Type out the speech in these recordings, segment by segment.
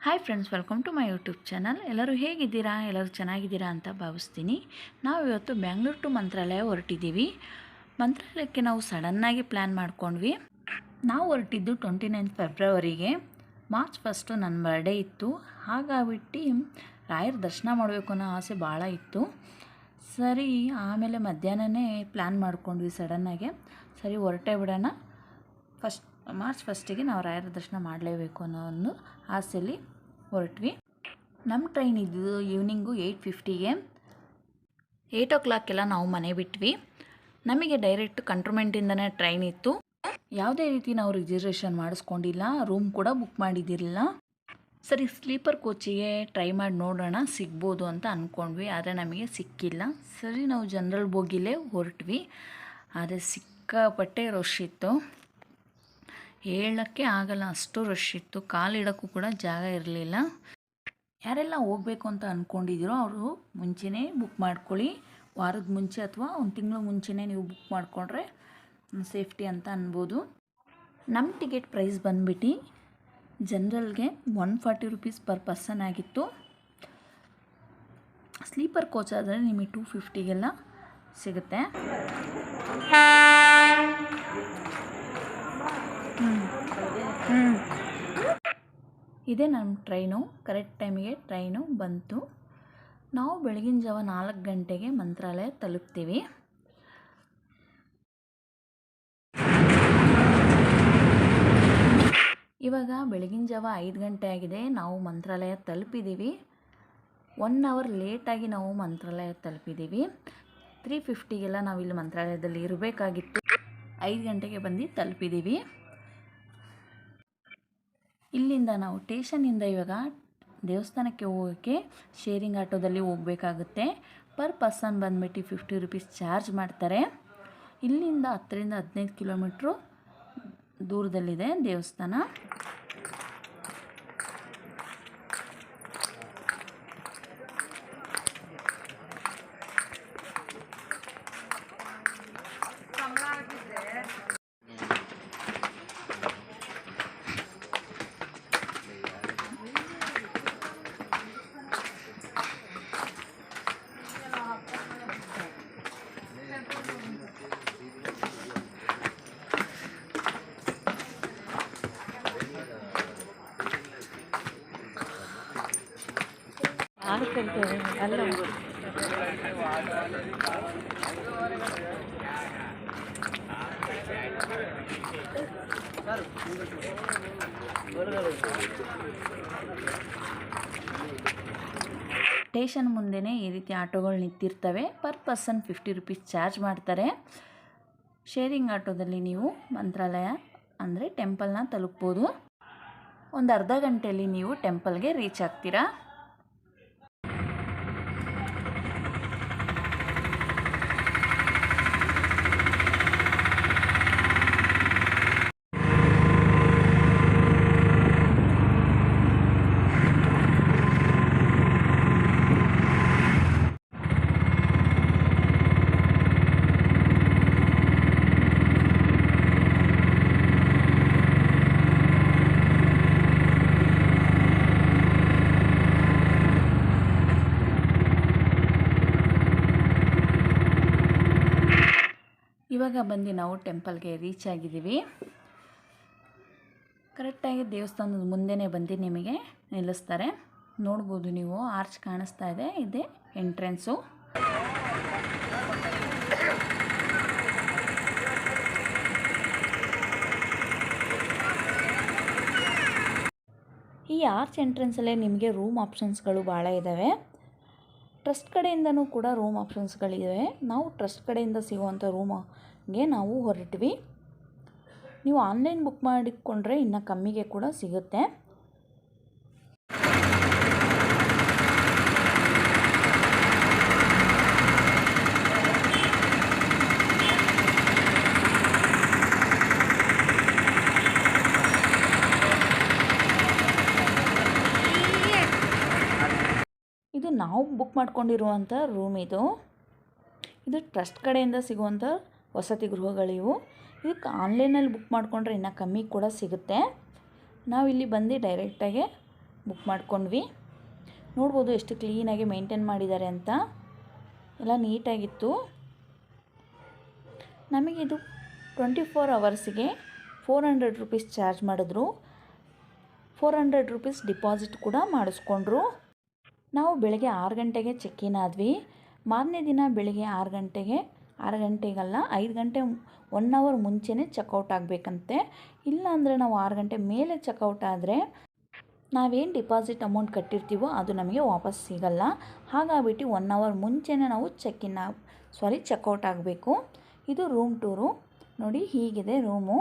Hi friends, welcome to my YouTube channel. ಎಲ್ಲರೂ ಹೇಗಿದ್ದೀರಾ? ಎಲ್ಲರೂ ಚೆನ್ನಾಗಿದ್ದೀರಾ ಅಂತ ಭಾವಿಸ್ತೀನಿ. ನಾವು ಇವತ್ತು ಬೆಂಗಳೂರು ಟು ಮಂತ್ರಾಲಯ ಹೊರಟಿದ್ದೀವಿ. ಮಂತ್ರಾಲಯಕ್ಕೆ ನಾವು ಸಡನ್ನಾಗಿ ಪ್ಲ್ಯಾನ್ ಮಾಡ್ಕೊಂಡ್ವಿ. ನಾವು ಹೊರಟಿದ್ದು 29 ಫೆಬ್ರವರಿಗೆ. ಮಾರ್ಚ್ 1 ನನ್ನ ಬರ್ಡೇ ಇತ್ತು. ಹಾಗಾಗ್ಬಿಟ್ಟು ರಾಯರ ದರ್ಶನ ಮಾಡಬೇಕು ಅನ್ನೋ ಆಸೆ ಭಾಳ ಇತ್ತು. ಸರಿ, ಆಮೇಲೆ ಮಧ್ಯಾಹ್ನನೇ ಪ್ಲ್ಯಾನ್ ಮಾಡ್ಕೊಂಡ್ವಿ ಸಡನ್ನಾಗೆ. ಸರಿ, ಹೊರಟೇ ಬಿಡೋಣ. ಮಾರ್ಚ್ 1ಗೆ ನಾವು ರಾಯರ ದರ್ಶನ ಮಾಡಲೇಬೇಕು ಅನ್ನೋ ಒಂದು ಆಸೆಯಲ್ಲಿ ಹೊರಟ್ವಿ. ನಮ್ಮ ಟ್ರೈನ್ ಇದ್ದು ಈವ್ನಿಂಗು 8:50ಗೆ. 8 ನಾವು ಮನೆ ಬಿಟ್ವಿ. ನಮಗೆ ಡೈರೆಕ್ಟ್ ಕಂಟ್ರೋನ್ಮೆಂಟಿಂದನೇ ಟ್ರೈನ್ ಇತ್ತು. ಯಾವುದೇ ರೀತಿ ನಾವು ರಿಸರ್ವೇಷನ್ ಮಾಡಿಸ್ಕೊಂಡಿಲ್ಲ, ರೂಮ್ ಕೂಡ ಬುಕ್ ಮಾಡಿದ್ದಿರಲಿಲ್ಲ. ಸರಿ, ಸ್ಲೀಪರ್ ಕೋಚಿಗೆ ಟ್ರೈ ಮಾಡಿ ನೋಡೋಣ ಸಿಗ್ಬೋದು ಅಂತ ಅಂದ್ಕೊಂಡ್ವಿ. ಆದರೆ ನಮಗೆ ಸಿಕ್ಕಿಲ್ಲ. ಸರಿ, ನಾವು ಜನರಲ್ ಬೋಗಿಲೇ ಹೊರಟ್ವಿ. ಆದರೆ ಸಿಕ್ಕಾಪಟ್ಟೆ ರಶ್ ಇತ್ತು, ಹೇಳೋಕ್ಕೆ ಆಗಲ್ಲ, ಅಷ್ಟು ರಶ್ ಇತ್ತು. ಕಾಲಿಡೋಕ್ಕೂ ಕೂಡ ಜಾಗ ಇರಲಿಲ್ಲ. ಯಾರೆಲ್ಲ ಹೋಗಬೇಕು ಅಂತ ಅಂದ್ಕೊಂಡಿದ್ದೀರೋ ಅವರು ಮುಂಚೆನೇ ಬುಕ್ ಮಾಡ್ಕೊಳ್ಳಿ. ವಾರದ ಮುಂಚೆ ಅಥವಾ ಒಂದು ತಿಂಗಳು ಮುಂಚೆನೇ ನೀವು ಬುಕ್ ಮಾಡಿಕೊಂಡ್ರೆ ಸೇಫ್ಟಿ ಅಂತ ಅನ್ಬೋದು. ನಮ್ಮ ಟಿಕೆಟ್ ಪ್ರೈಸ್ ಬಂದುಬಿಟ್ಟು ಜನರಲ್ಗೆ 140 ರೂಪೀಸ್ ಪರ್ ಪರ್ಸನ್ ಆಗಿತ್ತು. ಸ್ಲೀಪರ್ ಕೋಚ್ ಆದರೆ ನಿಮಗೆ 250ಗೆಲ್ಲ ಸಿಗುತ್ತೆ. ಇದೇ ನಮ್ಮ ಟ್ರೈನು. ಕರೆಕ್ಟ್ ಟೈಮಿಗೆ ಟ್ರೈನು ಬಂತು. ನಾವು ಬೆಳಗಿನ ಜಾವ 4 ಗಂಟೆಗೆ ಮಂತ್ರಾಲಯ ತಲುಪ್ತೀವಿ. ಇವಾಗ ಬೆಳಗಿನ ಜಾವ 5 ಗಂಟೆ ಆಗಿದೆ. ನಾವು ಮಂತ್ರಾಲಯ ತಲುಪಿದ್ದೀವಿ. 1 ಅವರ್ ಲೇಟಾಗಿ ನಾವು ಮಂತ್ರಾಲಯ ತಲುಪಿದ್ದೀವಿ. 3:50ಗೆಲ್ಲ ನಾವು ಇಲ್ಲಿ ಮಂತ್ರಾಲಯದಲ್ಲಿ ಇರಬೇಕಾಗಿತ್ತು. 5 ಗಂಟೆಗೆ ಬಂದು ತಲುಪಿದ್ದೀವಿ. ಇಲ್ಲಿಂದ ನಾವು ಸ್ಟೇಷನಿಂದ ಇವಾಗ ದೇವಸ್ಥಾನಕ್ಕೆ ಹೋಗೋಕ್ಕೆ ಶೇರಿಂಗ್ ಆಟೋದಲ್ಲಿ ಹೋಗಬೇಕಾಗುತ್ತೆ. ಪರ್ ಪರ್ಸನ್ ಬಂದುಬಿಟ್ಟು 50 ರೂಪೀಸ್ ಚಾರ್ಜ್ ಮಾಡ್ತಾರೆ. ಇಲ್ಲಿಂದ 10ರಿಂದ 15 ಕಿಲೋಮೀಟ್ರು ದೂರದಲ್ಲಿದೆ ದೇವಸ್ಥಾನ. ಅಲ್ಲ, ಸ್ಟೇಷನ್ ಮುಂದೆನೇ ಈ ರೀತಿ ಆಟೋಗಳು ನಿಂತಿರ್ತವೆ. ಪರ್ ಪರ್ಸನ್ 50 ರೂಪೀಸ್ ಚಾರ್ಜ್ ಮಾಡ್ತಾರೆ. ಶೇರಿಂಗ್ ಆಟೋದಲ್ಲಿ ನೀವು ಮಂತ್ರಾಲಯ ಅಂದರೆ ಟೆಂಪಲ್ನ ತಲುಪ್ಬೋದು. ಒಂದು ಅರ್ಧ ಗಂಟೆಯಲ್ಲಿ ನೀವು ಟೆಂಪಲ್ಗೆ ರೀಚ್ ಆಗ್ತೀರಾ. ಇವಾಗ ಬಂದು ನಾವು ಟೆಂಪಲ್ಗೆ ರೀಚ್ ಆಗಿದ್ದೀವಿ. ಕರೆಕ್ಟಾಗಿ ದೇವಸ್ಥಾನದ ಮುಂದೆನೇ ಬಂದು ನಿಮಗೆ ನಿಲ್ಲಿಸ್ತಾರೆ. ನೋಡ್ಬೋದು ನೀವು, ಆರ್ಚ್ ಕಾಣಿಸ್ತಾ ಇದೆ, ಇದೇ ಎಂಟ್ರೆನ್ಸು. ಈ ಆರ್ಚ್ ಎಂಟ್ರೆನ್ಸಲ್ಲೇ ನಿಮಗೆ ರೂಮ್ ಆಪ್ಷನ್ಸ್ಗಳು ಭಾಳ ಇದ್ದಾವೆ. ಟ್ರಸ್ಟ್ ಕಡೆಯಿಂದನೂ ಕೂಡ ರೂಮ್ ಆಪ್ಷನ್ಸ್ಗಳಿವೆ. ನಾವು ಟ್ರಸ್ಟ್ ಕಡೆಯಿಂದ ಸಿಗುವಂಥ ರೂಮ್ಗೆ ನಾವು ಹೊರಟ್ವಿ. ನೀವು ಆನ್ಲೈನ್ ಬುಕ್ ಮಾಡಿಕೊಂಡ್ರೆ ಇನ್ನು ಕಮ್ಮಿಗೆ ಕೂಡ ಸಿಗುತ್ತೆ. ಇದು ನಾವು ಬುಕ್ ಮಾಡ್ಕೊಂಡಿರುವಂಥ ರೂಮ್. ಇದು ಟ್ರಸ್ಟ್ ಕಡೆಯಿಂದ ಸಿಗುವಂಥ ವಸತಿ ಗೃಹಗಳಿವು. ಇದಕ್ಕೆ ಆನ್ಲೈನಲ್ಲಿ ಬುಕ್ ಮಾಡಿಕೊಂಡ್ರೆ ಇನ್ನೂ ಕಮ್ಮಿ ಕೂಡ ಸಿಗುತ್ತೆ. ನಾವಿಲ್ಲಿ ಬಂದು ಡೈರೆಕ್ಟಾಗಿ ಬುಕ್ ಮಾಡ್ಕೊಂಡ್ವಿ. ನೋಡ್ಬೋದು ಎಷ್ಟು ಕ್ಲೀನಾಗಿ ಮೇಂಟೈನ್ ಮಾಡಿದ್ದಾರೆ ಅಂತ, ಎಲ್ಲ ನೀಟಾಗಿತ್ತು. ನಮಗಿದು 24 ಅವರ್ಸಿಗೆ 400 ರೂಪೀಸ್ ಚಾರ್ಜ್ ಮಾಡಿದ್ರು. 400 ರೂಪೀಸ್ ಡಿಪಾಸಿಟ್ ಕೂಡ ಮಾಡಿಸ್ಕೊಂಡ್ರು. ನಾವು ಬೆಳಗ್ಗೆ 6 ಗಂಟೆಗೆ ಚೆಕ್ ಇನ್ ಆದ್ವಿ. ಮಾರನೇ ದಿನ ಬೆಳಗ್ಗೆ 6 ಗಂಟೆಗಲ್ಲ 5 ಗಂಟೆ 1 ಅವರ್ ಮುಂಚೆನೇ ಚೆಕ್ಔಟ್ ಆಗಬೇಕಂತೆ. ಇಲ್ಲ ಅಂದರೆ ನಾವು 6 ಗಂಟೆ ಮೇಲೆ ಚೆಕ್ಔಟ್ ಆದರೆ ನಾವೇನು ಡಿಪಾಸಿಟ್ ಅಮೌಂಟ್ ಕಟ್ಟಿರ್ತೀವೋ ಅದು ನಮಗೆ ವಾಪಸ್ ಸಿಗಲ್ಲ. ಹಾಗಾಗ್ಬಿಟ್ಟು 1 ಅವರ್ ಮುಂಚೆನೇ ನಾವು ಚೆಕ್ಔಟ್ ಆಗಬೇಕು. ಇದು ರೂಮ್ ಟೂರು ನೋಡಿ, ಹೀಗಿದೆ ರೂಮು.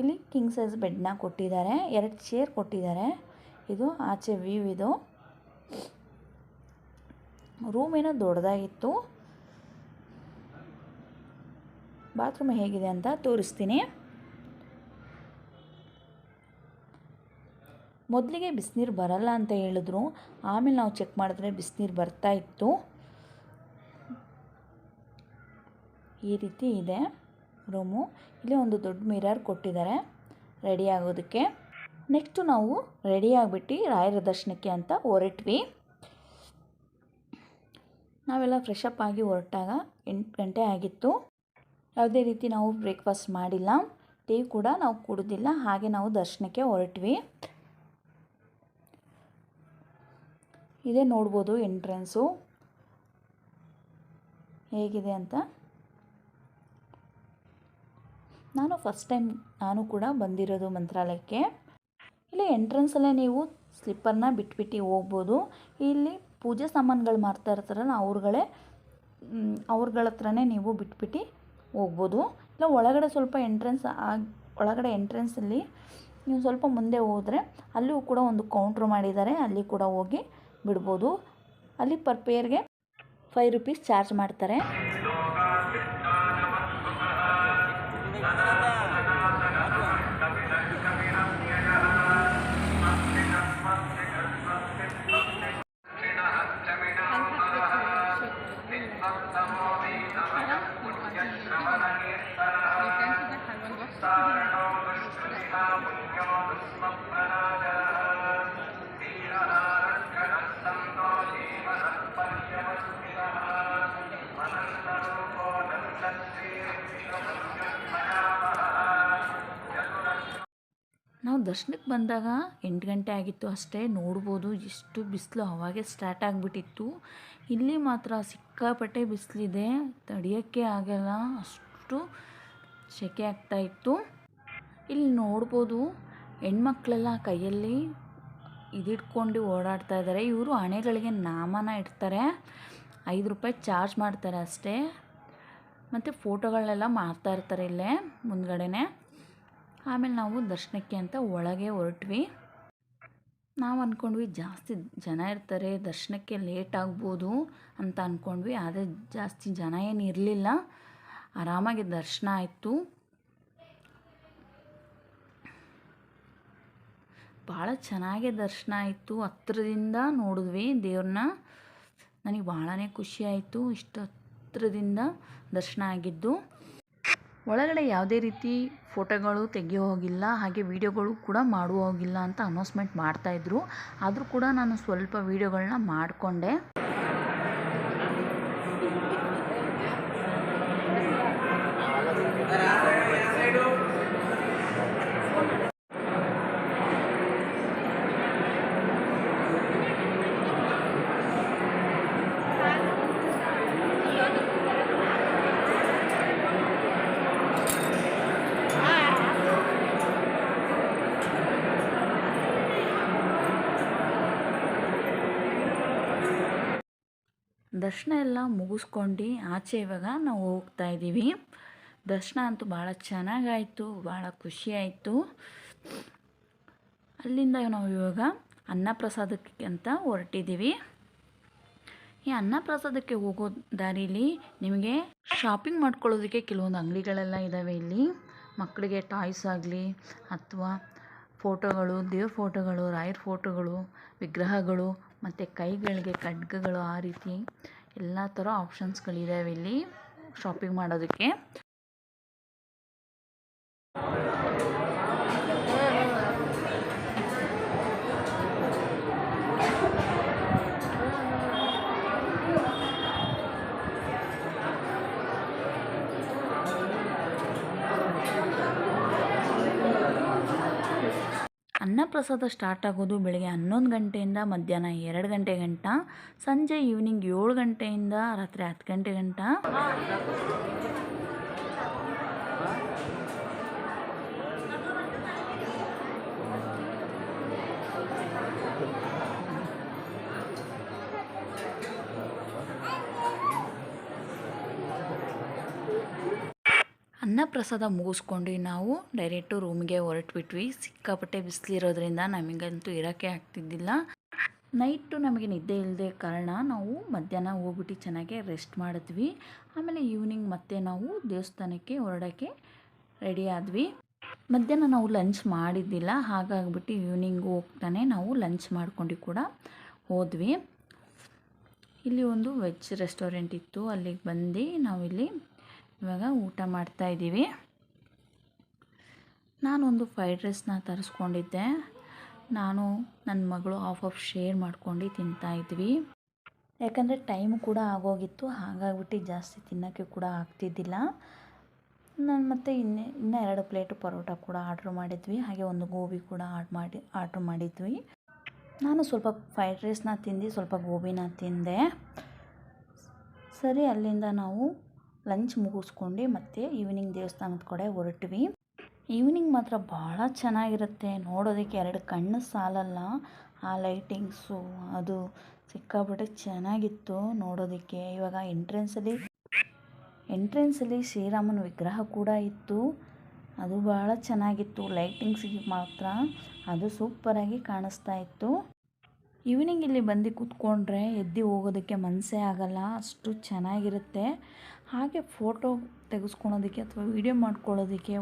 ಇಲ್ಲಿ ಕಿಂಗ್ ಸೈಜ್ ಬೆಡ್ನ ಕೊಟ್ಟಿದ್ದಾರೆ, 2 ಚೇರ್ ಕೊಟ್ಟಿದ್ದಾರೆ. ಇದು ಆಚೆ ವ್ಯೂ. ಇದು ರೂಮ್ ಏನೋ ದೊಡ್ಡದಾಗಿತ್ತು. ಬಾತ್ರೂಮ್ ಹೇಗಿದೆ ಅಂತ ತೋರಿಸ್ತೀನಿ. ಮೊದಲಿಗೆ ಬಿಸಿನೀರು ಬರಲ್ಲ ಅಂತ ಹೇಳಿದ್ರು, ಆಮೇಲೆ ನಾವು ಚೆಕ್ ಮಾಡಿದ್ರೆ ಬಿಸಿನೀರು ಬರ್ತಾ ಇತ್ತು. ಈ ರೀತಿ ಇದೆ ರೂಮು. ಇಲ್ಲಿ ಒಂದು ದೊಡ್ಡ ಮಿರರ್ ಕೊಟ್ಟಿದ್ದಾರೆ ರೆಡಿ ಆಗೋದಕ್ಕೆ. ನೆಕ್ಸ್ಟು ನಾವು ರೆಡಿ ಆಗಿಬಿಟ್ಟು ರಾಯರ ದರ್ಶನಕ್ಕೆ ಅಂತ ಹೊರಟ್ವಿ. ನಾವೆಲ್ಲ ಫ್ರೆಶಪ್ ಆಗಿ ಹೊರಟಾಗ 8 ಗಂಟೆ ಆಗಿತ್ತು. ಯಾವುದೇ ರೀತಿ ನಾವು ಬ್ರೇಕ್ಫಾಸ್ಟ್ ಮಾಡಿಲ್ಲ, ಟೀ ಕೂಡ ನಾವು ಕುಡಿದಿಲ್ಲ. ಹಾಗೆ ನಾವು ದರ್ಶನಕ್ಕೆ ಹೊರಟ್ವಿ. ಇದೇ ನೋಡ್ಬೋದು ಎಂಟ್ರೆನ್ಸು ಹೇಗಿದೆ ಅಂತ. ಫಸ್ಟ್ ಟೈಮ್ ನಾನು ಕೂಡ ಬಂದಿರೋದು ಮಂತ್ರಾಲಯಕ್ಕೆ. ಇಲ್ಲಿ ಎಂಟ್ರೆನ್ಸಲ್ಲೇ ನೀವು ಸ್ಲಿಪ್ಪರ್ನ ಬಿಟ್ಬಿಟ್ಟು ಹೋಗ್ಬೋದು. ಇಲ್ಲಿ ಪೂಜೆ ಸಾಮಾನುಗಳು ಮಾರ್ತಾ ಇರ್ತಾರಲ್ಲ ಅವ್ರಗಳ ಹತ್ರನೇ ನೀವು ಬಿಟ್ಬಿಟ್ಟು ಹೋಗ್ಬೋದು. ಇಲ್ಲ ಒಳಗಡೆ ಸ್ವಲ್ಪ ಎಂಟ್ರೆನ್ಸಲ್ಲಿ ನೀವು ಸ್ವಲ್ಪ ಮುಂದೆ ಹೋದರೆ ಅಲ್ಲಿಯೂ ಕೂಡ ಒಂದು ಕೌಂಟ್ರ್ ಮಾಡಿದ್ದಾರೆ, ಅಲ್ಲಿ ಕೂಡ ಹೋಗಿ ಬಿಡ್ಬೋದು. ಅಲ್ಲಿ ಪರ್ ಪೇರ್ಗೆ 5 ರೂಪೀಸ್ ಚಾರ್ಜ್ ಮಾಡ್ತಾರೆ. ನಾವು ದರ್ಶನಕ್ಕೆ ಬಂದಾಗ 8 ಗಂಟೆ ಆಗಿತ್ತು ಅಷ್ಟೇ. ನೋಡ್ಬೋದು ಎಷ್ಟು ಬಿಸಿಲು ಅವಾಗೆ ಸ್ಟಾರ್ಟ್ ಆಗಿಬಿಟ್ಟಿತ್ತು. ಇಲ್ಲಿ ಮಾತ್ರ ಸಿಕ್ಕಾಪಟ್ಟೆ ಬಿಸಿಲಿದೆ, ತಡೆಯೋಕ್ಕೆ ಆಗಲ್ಲ, ಅಷ್ಟು ಸೆಕೆ ಆಗ್ತಾಯಿತ್ತು. ಇಲ್ಲಿ ನೋಡ್ಬೋದು ಹೆಣ್ಮಕ್ಳೆಲ್ಲ ಕೈಯಲ್ಲಿ ಇದಿಟ್ಕೊಂಡು ಓಡಾಡ್ತಾ ಇದ್ದಾರೆ. ಇವರು ಹಣೆಗಳಿಗೆ ನಾಮನ ಇಡ್ತಾರೆ, 5 ರೂಪಾಯಿ ಚಾರ್ಜ್ ಮಾಡ್ತಾರೆ ಅಷ್ಟೇ. ಮತ್ತು ಫೋಟೋಗಳನ್ನೆಲ್ಲ ಮಾಡ್ತಾ ಇರ್ತಾರೆ ಇಲ್ಲೇ ಮುಂದ್ಗಡೆನೆ. ಆಮೇಲೆ ನಾವು ದರ್ಶನಕ್ಕೆ ಅಂತ ಒಳಗೆ ಹೊರಟ್ವಿ. ನಾವು ಅಂದ್ಕೊಂಡ್ವಿ ಜಾಸ್ತಿ ಜನ ಇರ್ತಾರೆ, ದರ್ಶನಕ್ಕೆ ಲೇಟ್ ಆಗ್ಬೋದು ಅಂತ ಅಂದ್ಕೊಂಡ್ವಿ. ಆದರೆ ಜಾಸ್ತಿ ಜನ ಏನು ಇರಲಿಲ್ಲ, ಆರಾಮಾಗಿ ದರ್ಶನ ಆಯಿತು. ಭಾಳ ಚೆನ್ನಾಗಿ ದರ್ಶನ ಆಯಿತು. ಹತ್ರದಿಂದ ನೋಡಿದ್ವಿ ದೇವ್ರನ್ನ. ನನಗೆ ಭಾಳನೇ ಖುಷಿ ಆಯಿತು ಇಷ್ಟು ಹತ್ರದಿಂದ ದರ್ಶನ ಆಗಿದ್ದು. ಒಳಗಡೆ ಯಾವುದೇ ರೀತಿ ಫೋಟೋಗಳು ತೆಗೆಯೋ ಹೋಗಿಲ್ಲ, ಹಾಗೆ ವೀಡಿಯೋಗಳು ಕೂಡ ಮಾಡುವ ಹೋಗಿಲ್ಲ ಅಂತ ಅನೌನ್ಸ್ಮೆಂಟ್ ಮಾಡ್ತಾಯಿದ್ರು. ಆದರೂ ಕೂಡ ನಾನು ಸ್ವಲ್ಪ ವೀಡಿಯೋಗಳನ್ನ ಮಾಡಿಕೊಂಡೆ. ದರ್ಶನ ಎಲ್ಲ ಮುಗಿಸ್ಕೊಂಡು ಆಚೆ ಇವಾಗ ನಾವು ಹೋಗ್ತಾ ಇದ್ದೀವಿ. ದರ್ಶನ ಅಂತೂ ಭಾಳ ಚೆನ್ನಾಗಾಯಿತು, ಭಾಳ ಖುಷಿಯಾಯಿತು. ಅಲ್ಲಿಂದ ನಾವು ಇವಾಗ ಅನ್ನಪ್ರಸಾದಕ್ಕೆ ಅಂತ ಹೊರಟಿದ್ದೀವಿ. ಈ ಅನ್ನಪ್ರಸಾದಕ್ಕೆ ಹೋಗೋ ದಾರಿಲಿ ನಿಮಗೆ ಶಾಪಿಂಗ್ ಮಾಡ್ಕೊಳ್ಳೋದಕ್ಕೆ ಕೆಲವೊಂದು ಅಂಗಡಿಗಳೆಲ್ಲ ಇದ್ದಾವೆ. ಇಲ್ಲಿ ಮಕ್ಕಳಿಗೆ ಟಾಯ್ಸ್ ಆಗಲಿ ಅಥವಾ ಫೋಟೋಗಳು, ದೇವ್ರ ಫೋಟೋಗಳು, ರಾಯರ ಫೋಟೋಗಳು, ವಿಗ್ರಹಗಳು ಮತ್ತು ಕೈಗಳಿಗೆ ಖಡ್ಗಗಳು, ಆ ರೀತಿ ಎಲ್ಲ ಥರ ಆಪ್ಷನ್ಸ್ಗಳಿದ್ದಾವೆ ಇಲ್ಲಿ ಶಾಪಿಂಗ್ ಮಾಡೋದಕ್ಕೆ. ಅನ್ನಪ್ರಸಾದ ಸ್ಟಾರ್ಟ್ ಆಗೋದು ಬೆಳಗ್ಗೆ 11 ಗಂಟೆಯಿಂದ ಮಧ್ಯಾಹ್ನ 2 ಗಂಟೆ ಗಂಟ, ಸಂಜೆ ಈವ್ನಿಂಗ್ 7 ಗಂಟೆಯಿಂದ ರಾತ್ರಿ 10 ಗಂಟೆ ಗಂಟ. ಅನ್ನಪ್ರಸಾದ ಮುಗಿಸ್ಕೊಂಡು ನಾವು ಡೈರೆಕ್ಟು ರೂಮ್ಗೆ ಹೊರಟ್ಬಿಟ್ವಿ. ಸಿಕ್ಕಾಪಟ್ಟೆ ಬಿಸಿಲಿರೋದ್ರಿಂದ ನಮಗಂತೂ ಇರೋಕ್ಕೆ ಆಗ್ತಿದ್ದಿಲ್ಲ. ನೈಟು ನಮಗೆ ನಿದ್ದೆ ಇಲ್ಲದೆ ಕಾರಣ ನಾವು ಮಧ್ಯಾಹ್ನ ಹೋಗ್ಬಿಟ್ಟು ಚೆನ್ನಾಗಿ ರೆಸ್ಟ್ ಮಾಡಿದ್ವಿ. ಆಮೇಲೆ ಈವ್ನಿಂಗ್ ಮತ್ತೆ ನಾವು ದೇವಸ್ಥಾನಕ್ಕೆ ಹೊರಡೋಕ್ಕೆ ರೆಡಿ ಆದ್ವಿ. ಮಧ್ಯಾಹ್ನ ನಾವು ಲಂಚ್ ಮಾಡಿದ್ದಿಲ್ಲ, ಹಾಗಾಗ್ಬಿಟ್ಟು ಈವ್ನಿಂಗ್ ಹೋಗ್ತಾನೆ ನಾವು ಲಂಚ್ ಮಾಡ್ಕೊಂಡು ಕೂಡ ಹೋದ್ವಿ. ಇಲ್ಲಿ ಒಂದು ವೆಜ್ ರೆಸ್ಟೋರೆಂಟ್ ಇತ್ತು, ಅಲ್ಲಿಗೆ ಬಂದು ನಾವಿಲ್ಲಿ ಇವಾಗ ಊಟ ಮಾಡ್ತಾಯಿದ್ದೀವಿ. ನಾನೊಂದು ಫ್ರೈಡ್ ರೈಸ್ನ ತರಿಸ್ಕೊಂಡಿದ್ದೆ. ನಾನು ನನ್ನ ಮಗಳು ಹಾಫ್ ಶೇರ್ ಮಾಡ್ಕೊಂಡು ತಿಂತಾಯಿದ್ವಿ. ಯಾಕಂದರೆ ಟೈಮು ಕೂಡ ಆಗೋಗಿತ್ತು, ಹಾಗಾಗ್ಬಿಟ್ಟು ಜಾಸ್ತಿ ತಿನ್ನೋಕ್ಕೆ ಕೂಡ ಆಗ್ತಿದ್ದಿಲ್ಲ. ನಾನು ಮತ್ತು ಇನ್ನೂ 2 ಪ್ಲೇಟು ಪರೋಟ ಕೂಡ ಆರ್ಡ್ರ್ ಮಾಡಿದ್ವಿ, ಹಾಗೆ ಒಂದು ಗೋಬಿ ಕೂಡ ಆರ್ಡ್ರ್ ಮಾಡಿದ್ವಿ. ನಾನು ಸ್ವಲ್ಪ ಫ್ರೈಡ್ ರೈಸ್ನ ತಿಂದು ಸ್ವಲ್ಪ ಗೋಬಿನ ತಿಂದೆ. ಸರಿ, ಅಲ್ಲಿಂದ ನಾವು ಲಂಚ್ ಮುಗಿಸ್ಕೊಂಡು ಮತ್ತೆ ಈವ್ನಿಂಗ್ ದೇವಸ್ಥಾನದ ಕಡೆ ಹೊರಟ್ವಿ. ಈವ್ನಿಂಗ್ ಮಾತ್ರ ಭಾಳ ಚೆನ್ನಾಗಿರುತ್ತೆ ನೋಡೋದಕ್ಕೆ, 2 ಕಣ್ಣು ಸಾಲಲ್ಲ. ಆ ಲೈಟಿಂಗ್ಸು ಅದು ಸಿಕ್ಕಾಪಟ್ಟೆ ಚೆನ್ನಾಗಿತ್ತು ನೋಡೋದಕ್ಕೆ. ಇವಾಗ ಎಂಟ್ರೆನ್ಸಲ್ಲಿ ಶ್ರೀರಾಮನ ವಿಗ್ರಹ ಕೂಡ ಇತ್ತು, ಅದು ಭಾಳ ಚೆನ್ನಾಗಿತ್ತು. ಲೈಟಿಂಗ್ಸಿಗೆ ಮಾತ್ರ ಅದು ಸೂಪರಾಗಿ ಕಾಣಿಸ್ತಾ ಇತ್ತು. ಈವ್ನಿಂಗ್ ಇಲ್ಲಿ ಬಂದು ಕೂತ್ಕೊಂಡ್ರೆ ಎದ್ದು ಹೋಗೋದಕ್ಕೆ ಮನಸ್ಸೇ ಆಗಲ್ಲ, ಅಷ್ಟು ಚೆನ್ನಾಗಿರುತ್ತೆ. ಹಾಗೆ ಫೋಟೋ ತೆಗೆಸ್ಕೊಳೋದಕ್ಕೆ ಅಥವಾ ವಿಡಿಯೋ ಮಾಡ್ಕೊಳ್ಳೋದಕ್ಕೆ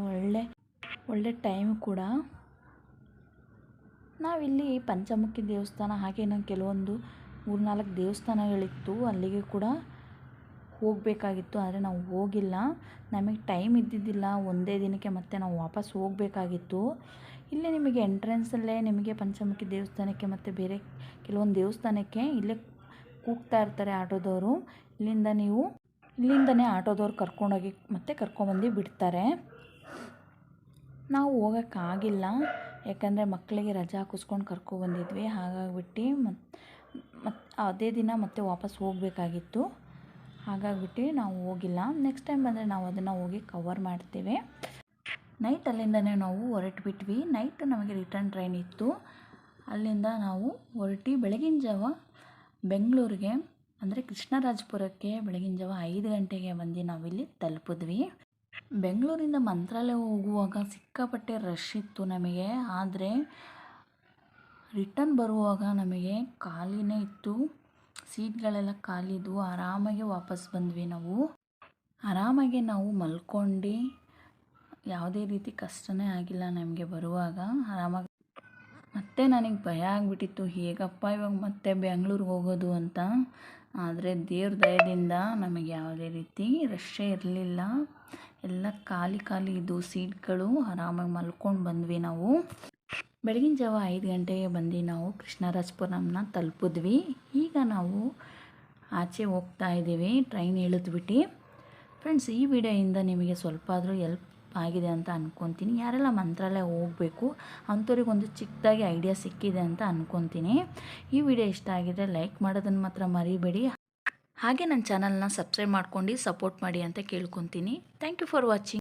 ಒಳ್ಳೆ ಟೈಮ್ ಕೂಡ. ನಾವಿಲ್ಲಿ ಪಂಚಮುಖಿ ದೇವಸ್ಥಾನ ಹಾಗೆ ನಾನು ಕೆಲವೊಂದು 3-4 ದೇವಸ್ಥಾನಗಳಿತ್ತು, ಅಲ್ಲಿಗೆ ಕೂಡ ಹೋಗಬೇಕಾಗಿತ್ತು. ಆದರೆ ನಾವು ಹೋಗಿಲ್ಲ, ನಮಗೆ ಟೈಮ್ ಇದ್ದಿದ್ದಿಲ್ಲ. ಒಂದೇ ದಿನಕ್ಕೆ ಮತ್ತೆ ನಾವು ವಾಪಸ್ ಹೋಗಬೇಕಾಗಿತ್ತು. ಇಲ್ಲೇ ನಿಮಗೆ ಎಂಟ್ರೆನ್ಸಲ್ಲೇ ನಿಮಗೆ ಪಂಚಮುಖಿ ದೇವಸ್ಥಾನಕ್ಕೆ ಮತ್ತು ಬೇರೆ ಕೆಲವೊಂದು ದೇವಸ್ಥಾನಕ್ಕೆ ಇಲ್ಲೇ ಕೂಗ್ತಾ ಇರ್ತಾರೆ ಆಟೋದವರು. ಇಲ್ಲಿಂದನೇ ಆಟೋದವ್ರು ಕರ್ಕೊಂಡೋಗಿ ಮತ್ತೆ ಕರ್ಕೊಂಬಂದು ಬಿಡ್ತಾರೆ. ನಾವು ಹೋಗೋಕ್ಕಾಗಿಲ್ಲ, ಯಾಕಂದರೆ ಮಕ್ಕಳಿಗೆ ರಜೆ ಹಾಕಿಸ್ಕೊಂಡು ಕರ್ಕೊಬಂದಿದ್ವಿ. ಹಾಗಾಗ್ಬಿಟ್ಟು ಮತ್ತು ಅದೇ ದಿನ ಮತ್ತೆ ವಾಪಸ್ ಹೋಗಬೇಕಾಗಿತ್ತು. ಹಾಗಾಗ್ಬಿಟ್ಟು ನಾವು ಹೋಗಿಲ್ಲ. ನೆಕ್ಸ್ಟ್ ಟೈಮ್ ಬಂದರೆ ನಾವು ಅದನ್ನು ಹೋಗಿ ಕವರ್ ಮಾಡ್ತೇವೆ. ನೈಟ್ ಅಲ್ಲಿಂದನೇ ನಾವು ಹೊರಟ್ಬಿಟ್ವಿ. ನೈಟ್ ನಮಗೆ ರಿಟರ್ನ್ ಟ್ರೈನ್ ಇತ್ತು. ಅಲ್ಲಿಂದ ನಾವು ಹೊರಟು ಬೆಳಗಿನ ಜಾವ ಬೆಂಗಳೂರಿಗೆ ಅಂದರೆ ಕೃಷ್ಣರಾಜಪುರಕ್ಕೆ ಬೆಳಗಿನ ಜಾವ 5 ಗಂಟೆಗೆ ಬಂದು ನಾವಿಲ್ಲಿ ತಲುಪಿದ್ವಿ. ಬೆಂಗಳೂರಿಂದ ಮಂತ್ರಾಲಯ ಹೋಗುವಾಗ ಸಿಕ್ಕಾಪಟ್ಟೆ ರಶ್ ಇತ್ತು ನಮಗೆ. ಆದರೆ ರಿಟರ್ನ್ ಬರುವಾಗ ನಮಗೆ ಖಾಲಿನೇ ಇತ್ತು, ಸೀಟ್ಗಳೆಲ್ಲ ಖಾಲಿ ಇದ್ವು. ಆರಾಮಾಗಿ ವಾಪಸ್ ಬಂದ್ವಿ. ಆರಾಮಾಗಿ ನಾವು ಮಲ್ಕೊಂಡು ಯಾವುದೇ ರೀತಿ ಕಷ್ಟನೇ ಆಗಿಲ್ಲ ನಮಗೆ ಬರುವಾಗ. ಆರಾಮಾಗಿ ಮತ್ತೆ ನನಗೆ ಭಯ ಆಗಿಬಿಟ್ಟಿತ್ತು, ಹೇಗಪ್ಪ ಇವಾಗ ಮತ್ತೆ ಬೆಂಗಳೂರಿಗೆ ಹೋಗೋದು ಅಂತ. ಆದರೆ ದೇವ್ರ ದಯದಿಂದ ನಮಗೆ ಯಾವುದೇ ರೀತಿ ರಶ್ಶೇ ಇರಲಿಲ್ಲ, ಎಲ್ಲ ಖಾಲಿ ಇದ್ದು ಸೀಟ್ಗಳು. ಆರಾಮಾಗಿ ಮಲ್ಕೊಂಡು ಬಂದ್ವಿ ನಾವು. ಬೆಳಗಿನ ಜಾವ 5 ಗಂಟೆಗೆ ಬಂದು ನಾವು ಕೃಷ್ಣರಾಜಪುರಂನ ತಲುಪಿದ್ವಿ. ಈಗ ನಾವು ಆಚೆ ಹೋಗ್ತಾ ಇದ್ದೀವಿ, ಟ್ರೈನ್ ಇಳಿದ್ಬಿಟ್ಟು. ಫ್ರೆಂಡ್ಸ್, ಈ ವಿಡಿಯೋಯಿಂದ ನಿಮಗೆ ಸ್ವಲ್ಪ ಆದರೂ ಹೆಲ್ಪ್ ಆಗಿದೆ ಅಂತ ಅಂದ್ಕೊತೀನಿ. ಯಾರೆಲ್ಲ ಮಂತ್ರಾಲಯ ಹೋಗಬೇಕು ಅಂಥವ್ರಿಗೊಂದು ಚಿಕ್ಕದಾಗಿ ಐಡಿಯಾ ಸಿಕ್ಕಿದೆ ಅಂತ ಅಂದ್ಕೊತೀನಿ. ಈ ವಿಡಿಯೋ ಇಷ್ಟ ಆಗಿದರೆ ಲೈಕ್ ಮಾಡೋದನ್ನು ಮಾತ್ರ ಮರಿಬೇಡಿ. ಹಾಗೆ ನನ್ನ ಚಾನಲ್ನ ಸಬ್ಸ್ಕ್ರೈಬ್ ಮಾಡ್ಕೊಂಡು ಸಪೋರ್ಟ್ ಮಾಡಿ ಅಂತ ಕೇಳ್ಕೊತೀನಿ. Thank you for watching.